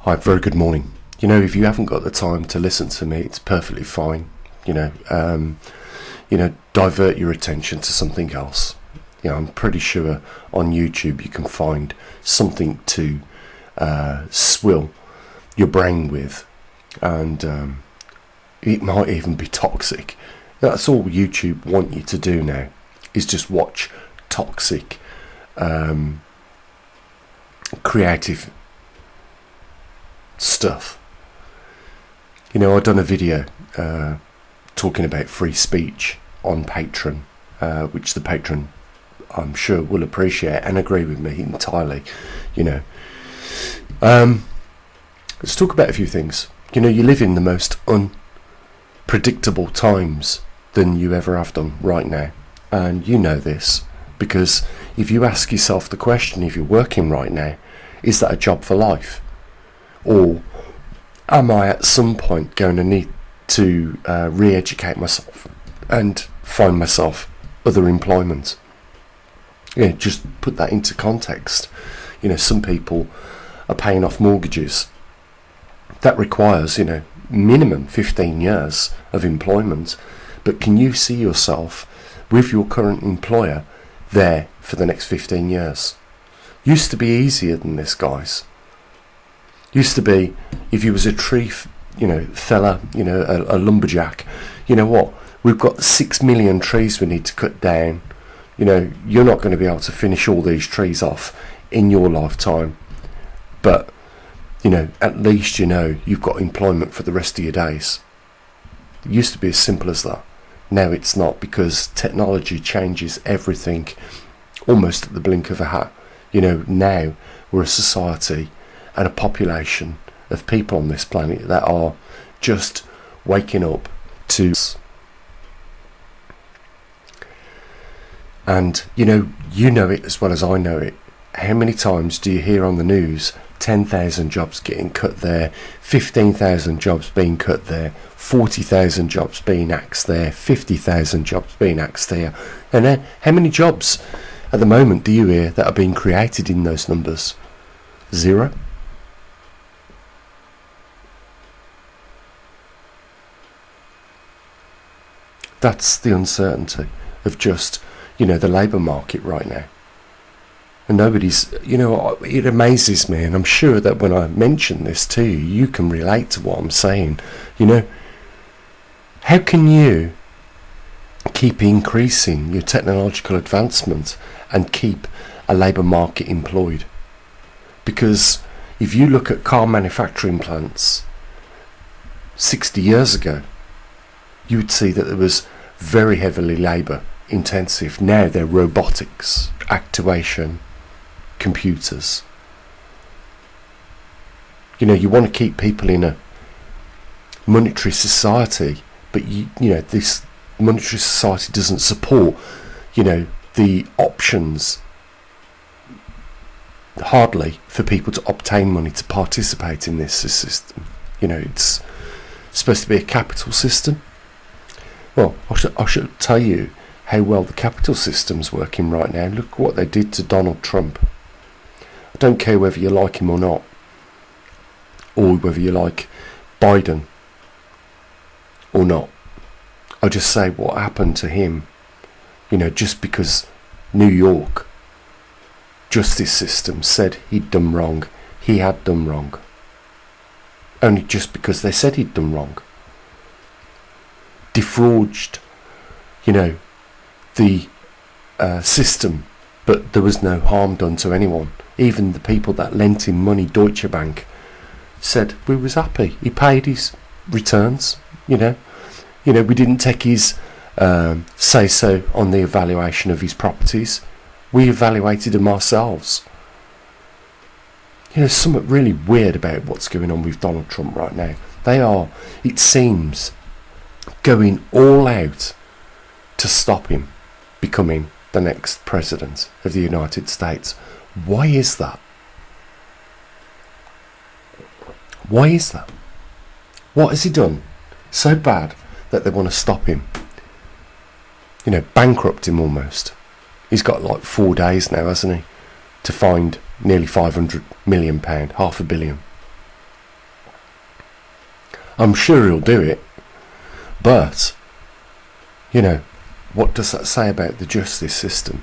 Hi, very good morning. If you haven't got the time to listen to me, it's perfectly fine. Divert your attention to something else. I'm pretty sure on YouTube you can find something to swill your brain with, and it might even be toxic. That's all YouTube want you to do now, is just watch toxic, creative stuff. I've done a video talking about free speech on Patreon, which the patron, I'm sure, will appreciate and agree with me entirely. Let's talk about a few things. You live in the most unpredictable times than you ever have done right now, and you know this because if you ask yourself the question, if you're working right now, is that a job for life? Or am I at some point going to need to re-educate myself and find myself other employment? Just put that into context. Some people are paying off mortgages. That requires, minimum 15 years of employment. But can you see yourself with your current employer there for the next 15 years? Used to be easier than this, guys. Used to be, if you was a tree, fella, a lumberjack, what? We've got 6 million trees we need to cut down. You're not going to be able to finish all these trees off in your lifetime. But, at least you've got employment for the rest of your days. It used to be as simple as that. Now it's not, because technology changes everything almost at the blink of a hat. Now we're a society and a population of people on this planet that are just waking up to, and you know it as well as I know it. How many times do you hear on the news 10,000 jobs getting cut there, 15,000 jobs being cut there, 40,000 jobs being axed there, 50,000 jobs being axed there? And then how many jobs at the moment do you hear that are being created in those numbers? Zero. That's the uncertainty of just, the labour market right now. And nobody's, it amazes me, and I'm sure that when I mention this to you, you can relate to what I'm saying. How can you keep increasing your technological advancement and keep a labour market employed? Because if you look at car manufacturing plants 60 years ago, you would see that there was very heavily labour intensive. Now they're robotics, actuation, computers. You want to keep people in a monetary society, but this monetary society doesn't support the options hardly for people to obtain money to participate in this system. It's supposed to be a capital system. Well, I should tell you how well the capital system's working right now. Look what they did to Donald Trump. I don't care whether you like him or not, or whether you like Biden or not. I just say what happened to him, just because New York justice system said he'd done wrong, he had done wrong. Only just because they said he'd done wrong. Defrauded, the system, but there was no harm done to anyone. Even the people that lent him money, Deutsche Bank, said we was happy. He paid his returns. We didn't take his say so on the evaluation of his properties. We evaluated them ourselves. There's something really weird about what's going on with Donald Trump right now. They are, it seems, going all out to stop him becoming the next president of the United States. Why is that? Why is that? What has he done so bad that they want to stop him? Bankrupt him almost. He's got like 4 days now, hasn't he, to find nearly £500 million, £500 million. I'm sure he'll do it. But, you know, what does that say about the justice system?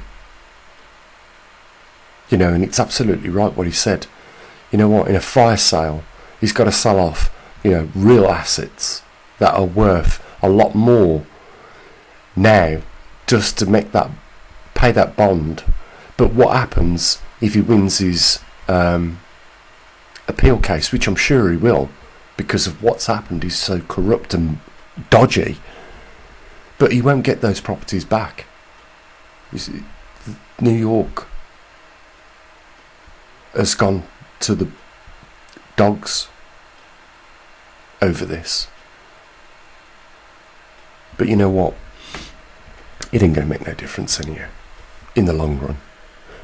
You know, and it's absolutely right what he said. You know what, in a fire sale, he's got to sell off, you know, real assets that are worth a lot more now just to make that, pay that bond. But what happens if he wins his appeal case, which I'm sure he will, because of what's happened? He's so corrupt and dodgy, but he won't get those properties back. You see, New York has gone to the dogs over this. But you know what? It ain't going to make no difference anyhow, in the long run.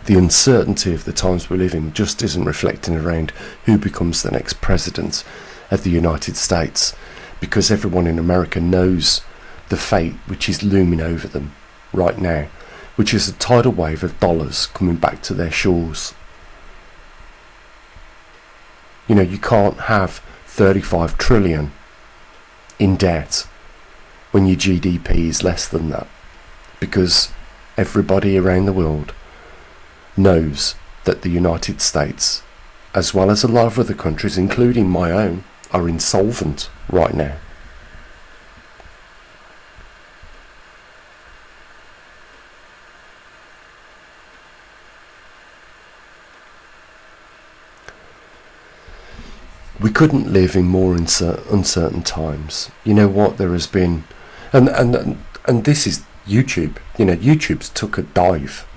The uncertainty of the times we live in just isn't reflecting around who becomes the next president of the United States, because everyone in America knows the fate which is looming over them right now, which is a tidal wave of dollars coming back to their shores. You know, you can't have 35 trillion in debt when your GDP is less than that, because everybody around the world knows that the United States, as well as a lot of other countries, including my own, are insolvent right now. We couldn't live in more uncertain times. You know what, there has been, and this is YouTube. You know, YouTube's took a dive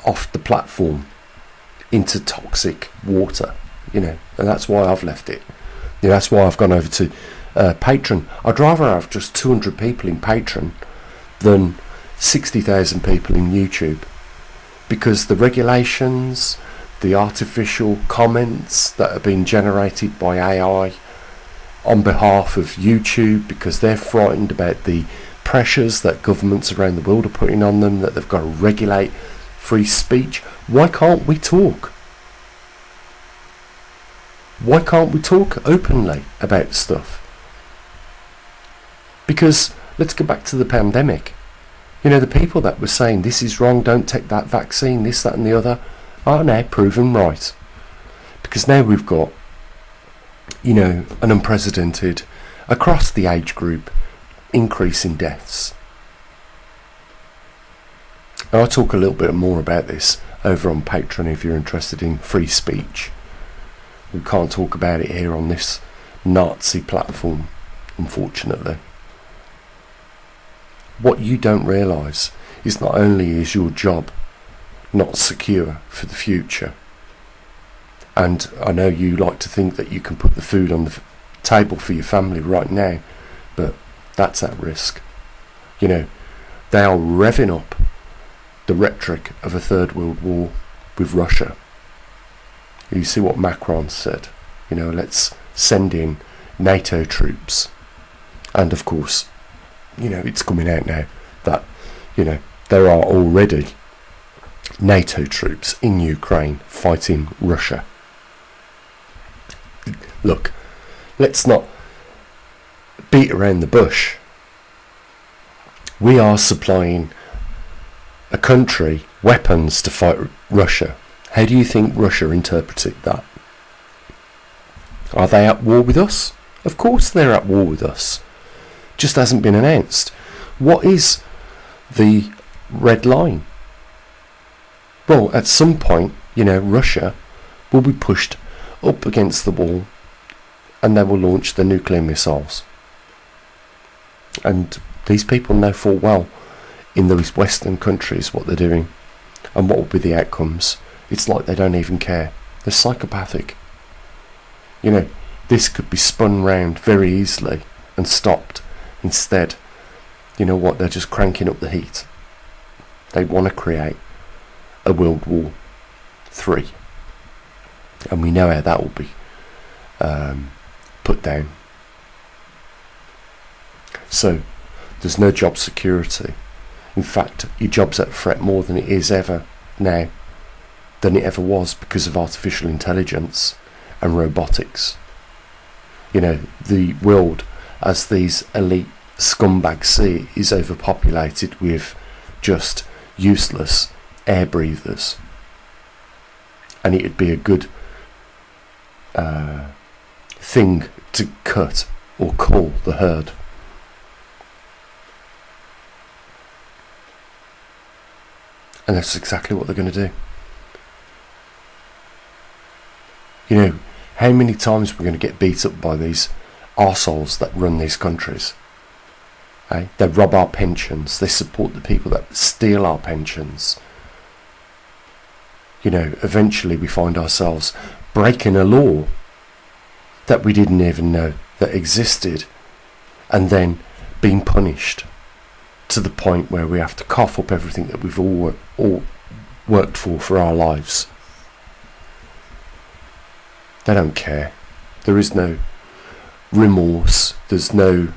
off the platform into toxic water, you know, and that's why I've left it. You know, that's why I've gone over to Patreon. I'd rather have just 200 people in Patreon than 60,000 people in YouTube, because the regulations, the artificial comments that are being generated by AI on behalf of YouTube, because they're frightened about the pressures that governments around the world are putting on them, that they've got to regulate free speech. Why can't we talk? Why can't we talk openly about stuff? Because let's go back to the pandemic. You know, the people that were saying this is wrong, don't take that vaccine, this, that and the other, are now proven right. Because now we've got, you know, an unprecedented, across the age group, increase in deaths. And I'll talk a little bit more about this over on Patreon if you're interested in free speech. We can't talk about it here on this Nazi platform, unfortunately. What you don't realise is not only is your job not secure for the future, and I know you like to think that you can put the food on the table for your family right now, but that's at risk. You know, they are revving up the rhetoric of a third world war with Russia. You see what Macron said, you know, let's send in NATO troops. And of course, you know, it's coming out now that, you know, there are already NATO troops in Ukraine fighting Russia. Look, let's not beat around the bush. We are supplying a country weapons to fight Russia. How do you think Russia interpreted that? Are they at war with us? Of course they're at war with us. Just hasn't been announced. What is the red line? Well, at some point, you know, Russia will be pushed up against the wall and they will launch the nuclear missiles. And these people know full well in those Western countries what they're doing and what will be the outcomes. It's like they don't even care. They're psychopathic. You know, this could be spun round very easily and stopped. Instead, you know what, they're just cranking up the heat. They want to create a World War III. And we know how that will be put down. So, there's no job security. In fact, your job's at threat more than it is ever now, than it ever was, because of artificial intelligence and robotics. You know, the world as these elite scumbags see it, is overpopulated with just useless air breathers. And it'd be a good thing to cut or cull the herd. And that's exactly what they're going to do. You know, how many times we're going to get beat up by these arseholes that run these countries? Eh? They rob our pensions. They support the people that steal our pensions. You know, eventually we find ourselves breaking a law that we didn't even know that existed, and then being punished to the point where we have to cough up everything that we've all worked for our lives. They don't care. There is no remorse. There's no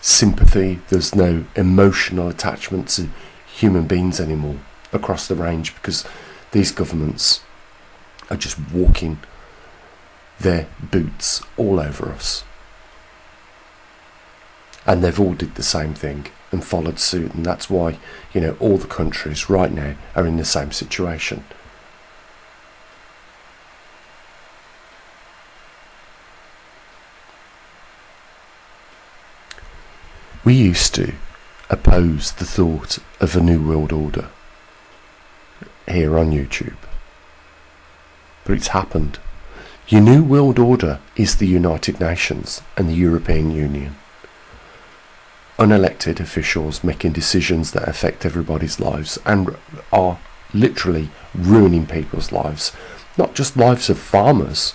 sympathy. There's no emotional attachment to human beings anymore across the range, because these governments are just walking their boots all over us. And they've all did the same thing and followed suit, and that's why, you know, all the countries right now are in the same situation. We used to oppose the thought of a new world order here on YouTube, but it's happened. Your new world order is the United Nations and the European Union. Unelected officials making decisions that affect everybody's lives and are literally ruining people's lives, not just lives of farmers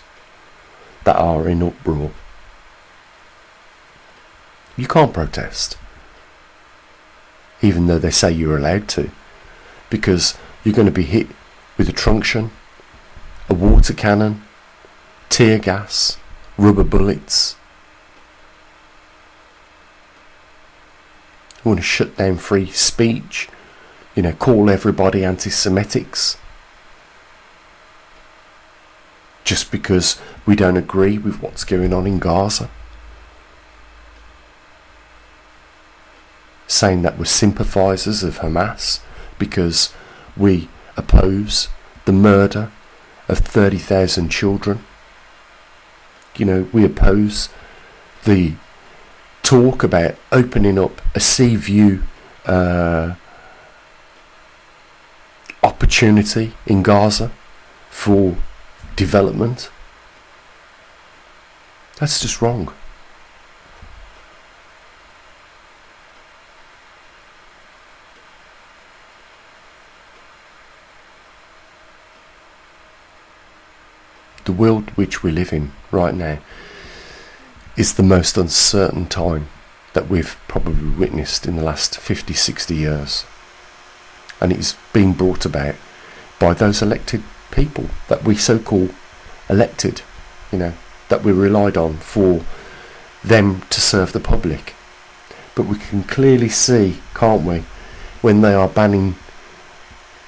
that are in uproar. You can't protest, even though they say you're allowed to, because you're going to be hit with a truncheon, a water cannon, tear gas, rubber bullets. You want to shut down free speech, you know, call everybody anti-Semitics, just because we don't agree with what's going on in Gaza. Saying that we're sympathisers of Hamas because we oppose the murder of 30,000 children. You know, we oppose the talk about opening up a sea view opportunity in Gaza for development. That's just wrong. The world which we live in right now is the most uncertain time that we've probably witnessed in the last 50, 60 years. And it's been brought about by those elected people that we so-called elected, you know, that we relied on for them to serve the public. But we can clearly see, can't we, when they are banning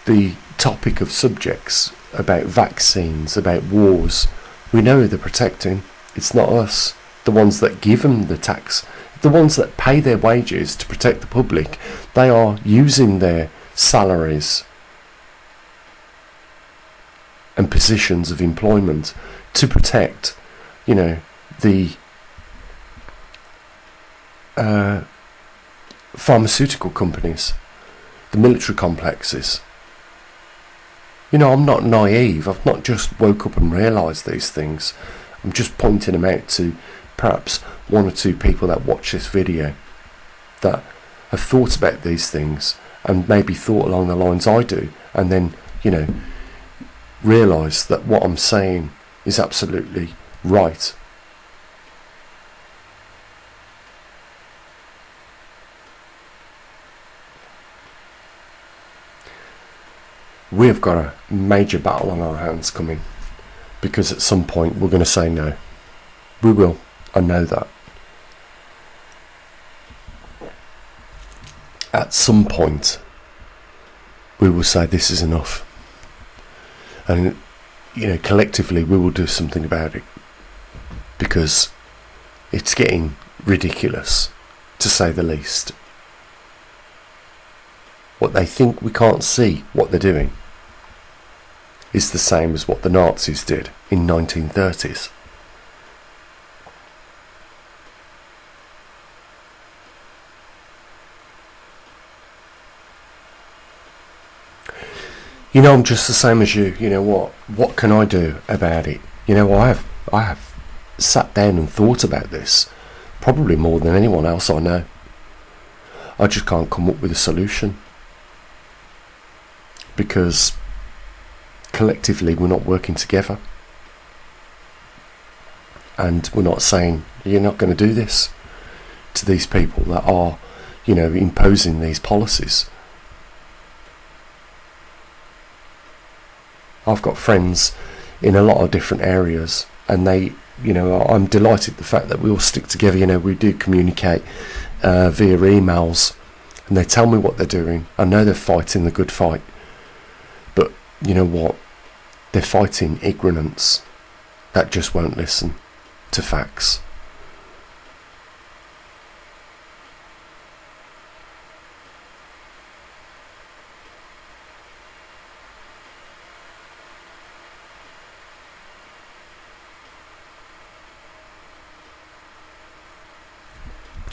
the topic of subjects about vaccines, about wars, we know who they're protecting. It's not us, the ones that give them the tax, the ones that pay their wages to protect the public. They are using their salaries and positions of employment to protect, you know, the pharmaceutical companies, the military complexes. You know, I'm not naive. I've not just woke up and realised these things. I'm just pointing them out to perhaps one or two people that watch this video that have thought about these things and maybe thought along the lines I do, and then, you know, realise that what I'm saying is absolutely right. We've got a major battle on our hands coming, because at some point we're going to say no. We will. I know that. At some point we will say this is enough, and, you know, collectively we will do something about it, because It's getting ridiculous, to say the least. What they think we can't see what they're doing is the same as what the Nazis did in 1930s. You know, I'm just the same as you. You know what? What can I do about it? You know, I have sat down and thought about this, probably more than anyone else I know. I just can't come up with a solution, because collectively we're not working together, and we're not saying, you're not going to do this, to these people that are, you know, imposing these policies. I've got friends in a lot of different areas, and they, you know, I'm delighted the fact that we all stick together. You know, we do communicate via emails, and they tell me what they're doing. I know they're fighting the good fight, but you know what? They're fighting ignorance that just won't listen to facts.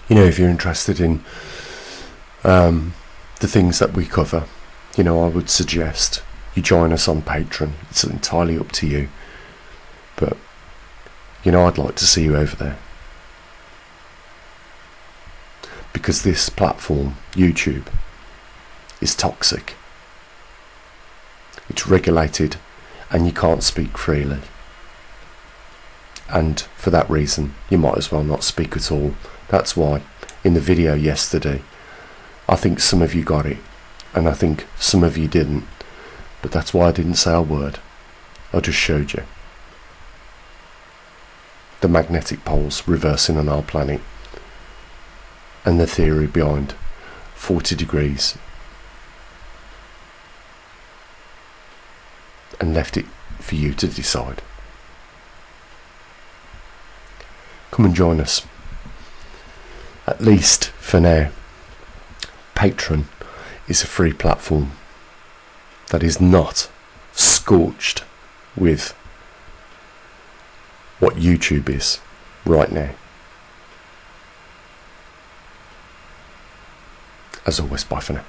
You know, if you're interested in the things that we cover, you know, I would suggest you join us on Patreon. It's entirely up to you, but you know, I'd like to see you over there, because this platform, YouTube, is toxic. It's regulated, and you can't speak freely, and for that reason you might as well not speak at all. That's why in the video yesterday, I think some of you got it and I think some of you didn't, but that's why I didn't say a word. I just showed you the magnetic poles reversing on our planet and the theory behind 40 degrees, and left it for you to decide. Come and join us, at least for now. Patreon is a free platform that is not scorched with what YouTube is right now. As always, bye for now.